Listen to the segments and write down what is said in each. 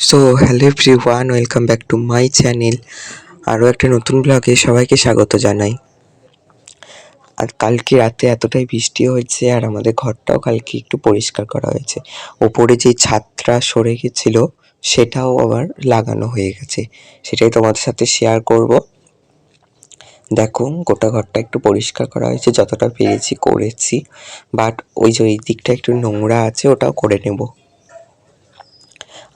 So hello everyone, welcome back to my channel. আরও একটা নতুন ব্লগে সবাইকে স্বাগত জানাই। আর কালকে রাতে এতটাই বৃষ্টি হয়েছে, আর আমাদের ঘরটাও কালকে একটু পরিষ্কার করা হয়েছে। ওপরে যে ছাদটা সরে গেছিলো সেটাও আবার লাগানো হয়ে গেছে, সেটাই তোমাদের সাথে শেয়ার করব। দেখো, গোটা ঘরটা একটু পরিষ্কার করা হয়েছে, যতটা পেরেছি করেছি। বাট ওই যে ওই দিকটা একটু নোংরা আছে, ওটাও করে নেব।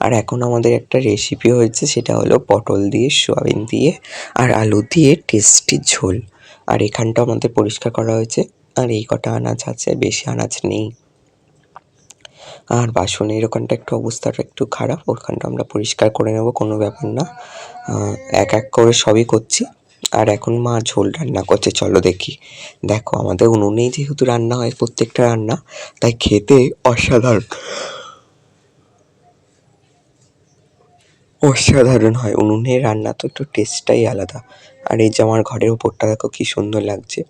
আর এখন আমাদের একটা রেসিপি হয়েছে, সেটা হলো পটল দিয়ে, সয়াবিন দিয়ে আর আলু দিয়ে টেস্টি ঝোল। আর এখানটা আমাদের পরিষ্কার করা হয়েছে। আর এই কটা আনাজ আছে, বেশি আনাজ নেই। আর বাসনের ওখানটা একটু অবস্থাটা একটু খারাপ, ওখানটা আমরা পরিষ্কার করে নেব, কোনো ব্যাপার না। এক এক করে সবই করছি। আর এখন মা ঝোল রান্না করছে, চলো দেখি। দেখো, আমাদের উনুনেই যেহেতু রান্না হয় প্রত্যেকটা রান্না, তাই খেতে অসাধারণ হয়। উনুনের রান্না তো একটু টেস্টটাই আলাদা। আর এই যে আমার ঘরের উপরটা দেখো কি সুন্দর লাগছে।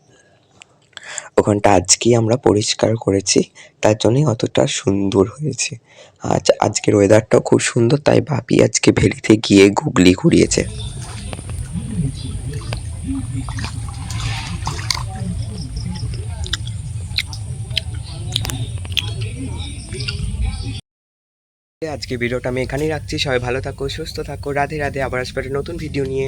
ওখানটা আজকেই আমরা পরিষ্কার করেছি, তার জন্যই অতটা সুন্দর হয়েছে। আজকের ওয়েদারটাও খুব সুন্দর, তাই ভাবি আজকে ভেলিতে গিয়ে গুগলি ঘুরিয়েছে। আজকে ভিডিওটা আমি এখানেই রাখছি। সবাই ভালো থাকো, সুস্থ থাকো। রাধে রাধে। আবার আসবে একটা নতুন ভিডিও নিয়ে।